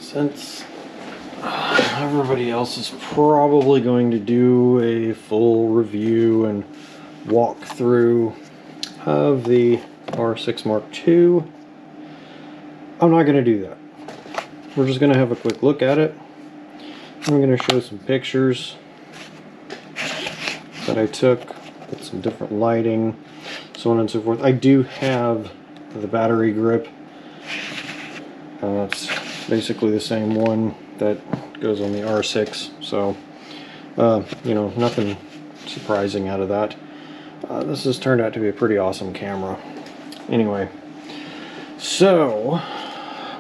since everybody else is probably going to do a full review and walkthrough of the R6 Mark II, I'm not going to do that. We're just going to have a quick look at it. I'm going to show some pictures that I took with some different lighting, so on and so forth. I do have the battery grip. It's basically the same one that goes on the R6, so you know, nothing surprising out of that. This has turned out to be a pretty awesome camera. Anyway, so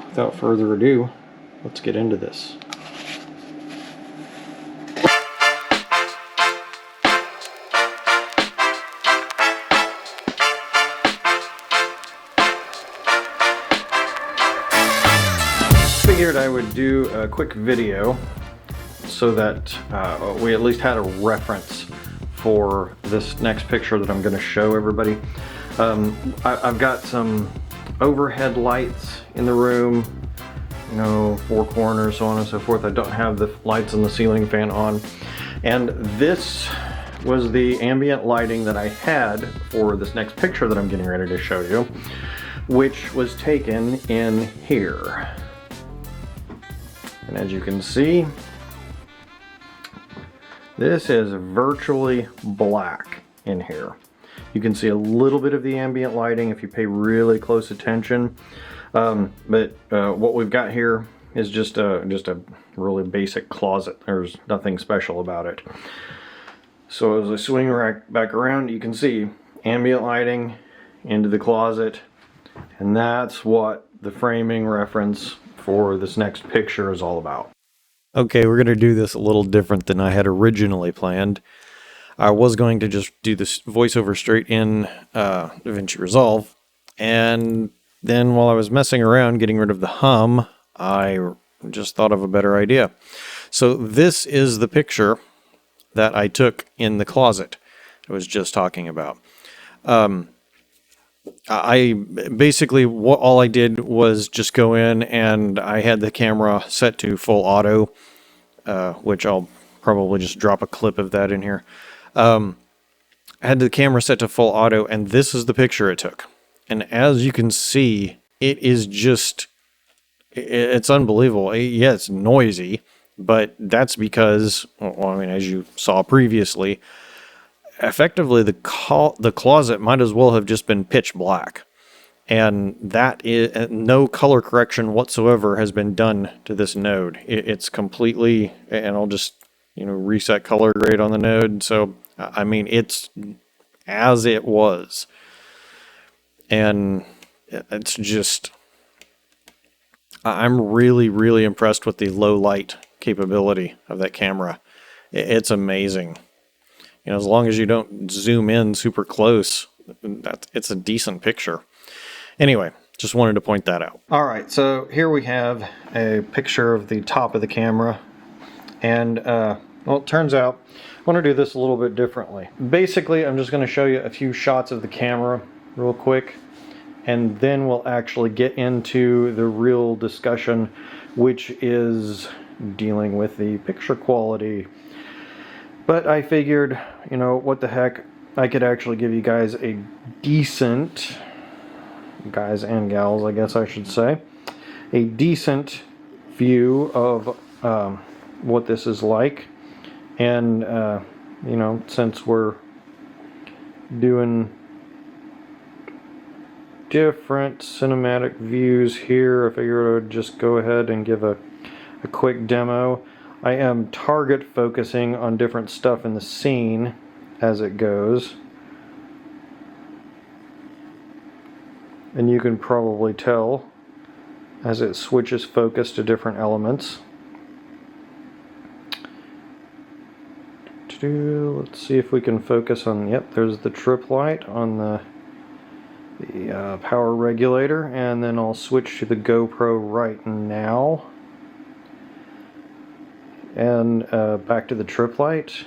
without further ado, let's get into this. Figured I would do a quick video so that we at least had a reference for this next picture that I'm going to show everybody. I've got some overhead lights in the room, you know, four corners, so on and so forth. I don't have the lights on the ceiling fan on, and this was the ambient lighting that I had for this next picture that I'm getting ready to show you, which was taken in here. And as you can see, this is virtually black in here. You can see a little bit of the ambient lighting if you pay really close attention. But what we've got here is just a really basic closet. There's nothing special about it. So as I swing back around, you can see ambient lighting into the closet, and that's what the framing reference for this next picture is all about. Okay, we're going to do this a little different than I had originally planned. I was going to just do this voiceover straight in DaVinci Resolve, and then while I was messing around getting rid of the hum, I just thought of a better idea. So this is the picture that I took in the closet I was just talking about. I basically, all I did was just go in and I had the camera set to full auto, which I'll probably just drop a clip of that in here. I had the camera set to full auto, and this is the picture it took. And as you can see, it is just, it's unbelievable. Yeah, it's noisy, but that's because, well, I mean, as you saw previously, effectively the closet might as well have just been pitch black, and that is no color correction whatsoever has been done to this node. It's completely, and I'll just, you know, reset color grade on the node. So I mean, it's as it was, and it's just, I'm really impressed with the low light capability of that camera. It's amazing. You know, as long as you don't zoom in super close, it's a decent picture. Anyway, just wanted to point that out. All right, so here we have a picture of the top of the camera. And, well, it turns out I want to do this a little bit differently. Basically, I'm just going to show you a few shots of the camera real quick, and then we'll actually get into the real discussion, which is dealing with the picture quality. But I figured, you know, what the heck, I could actually give you guys a decent, guys and gals, I guess I should say, a decent view of what this is like. And, you know, since we're doing different cinematic views here, I figured I would just go ahead and give a quick demo. I am target focusing on different stuff in the scene as it goes. And you can probably tell as it switches focus to different elements. Let's see if we can focus on, yep, there's the trip light on the power regulator, and then I'll switch to the GoPro right now. And back to the trip light.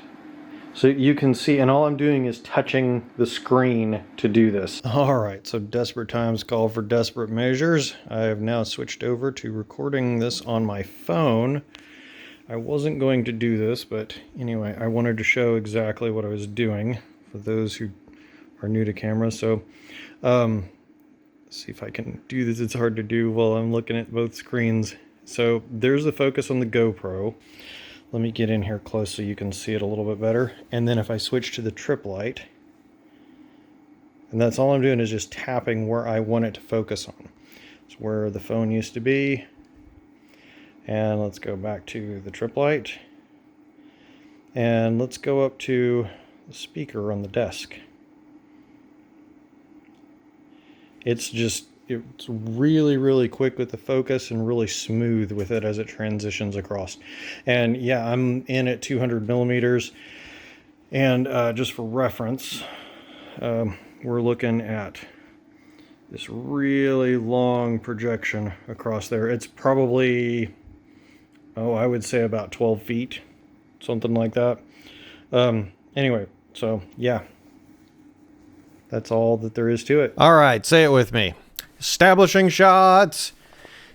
So you can see, and all I'm doing is touching the screen to do this. All right, so desperate times call for desperate measures. I have now switched over to recording this on my phone. I wasn't going to do this, but anyway, I wanted to show exactly what I was doing for those who are new to cameras. So, let's see if I can do this. It's hard to do while I'm looking at both screens. So there's the focus on the GoPro. Let me get in here close so you can see it a little bit better. And then if I switch to the trip light, and that's all I'm doing is just tapping where I want it to focus on. It's where the phone used to be. And let's go back to the trip light. And let's go up to the speaker on the desk. It's really, really quick with the focus and really smooth with it as it transitions across. And yeah, I'm in at 200 millimeters. And just for reference, we're looking at this really long projection across there. It's probably, I would say about 12 feet, something like that. Anyway, so yeah, that's all that there is to it. All right, say it with me. Establishing shots.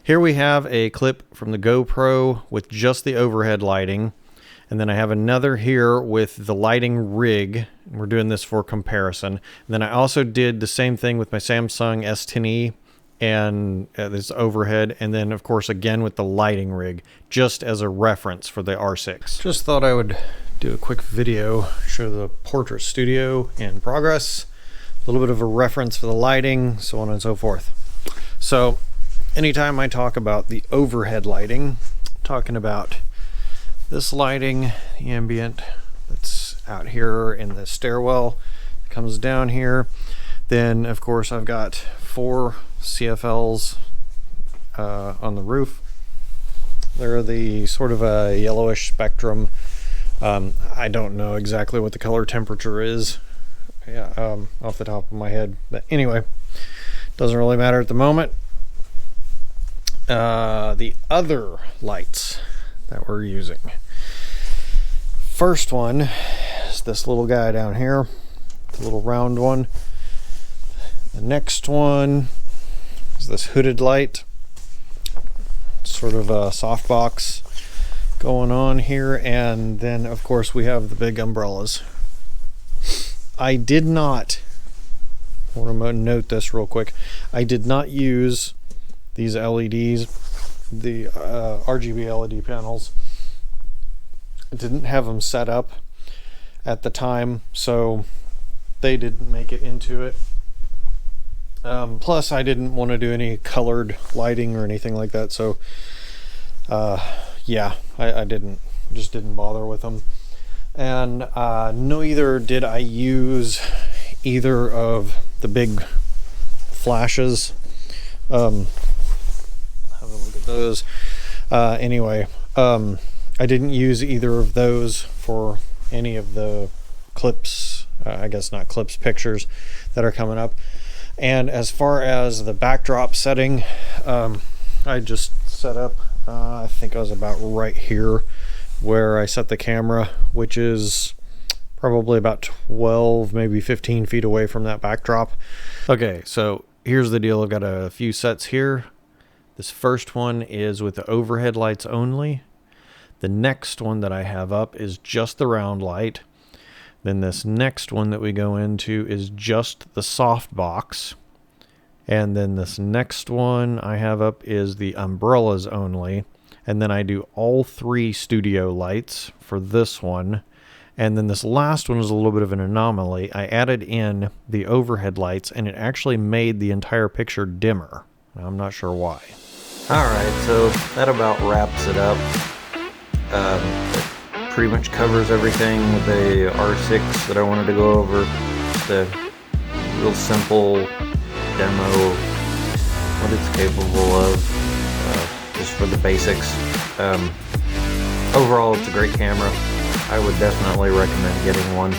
Here we have a clip from the GoPro with just the overhead lighting. And then I have another here with the lighting rig. We're doing this for comparison. And then I also did the same thing with my Samsung S10e and this overhead. And then, of course, again with the lighting rig, just as a reference for the R6. Just thought I would do a quick video, show the portrait studio in progress. A little bit of a reference for the lighting, so on and so forth. So anytime I talk about the overhead lighting, I'm talking about this lighting, the ambient that's out here in the stairwell, it comes down here. Then of course I've got 4 CFLs on the roof. They're the sort of a yellowish spectrum. I don't know exactly what the color temperature is. Yeah, off the top of my head, but anyway, doesn't really matter at the moment. The other lights that we're using, first one is this little guy down here, the little round one. The next one is this hooded light, sort of a softbox going on here, and then of course we have the big umbrellas. I did not, I want to note this real quick, I did not use these LEDs, the RGB LED panels. I didn't have them set up at the time, so they didn't make it into it. Plus I didn't want to do any colored lighting or anything like that, so yeah, I just didn't bother with them. And neither did I use either of the big flashes. Have a look at those. Anyway, I didn't use either of those for any of the clips, I guess not clips, pictures that are coming up. And as far as the backdrop setting, I just set up, I think I was about right here where I set the camera, which is probably about 12, maybe 15 feet away from that backdrop. Okay, so here's the deal. I've got a few sets here. This first one is with the overhead lights only. The next one that I have up is just the round light. Then this next one that we go into is just the soft box. And then this next one I have up is the umbrellas only. And then I do all 3 studio lights for this one. And then this last one is a little bit of an anomaly. I added in the overhead lights and it actually made the entire picture dimmer. I'm not sure why. Alright, so that about wraps it up. It pretty much covers everything with the R6 that I wanted to go over. Just a real simple demo of what it's capable of. Just for the basics. Overall, it's a great camera. I would definitely recommend getting one.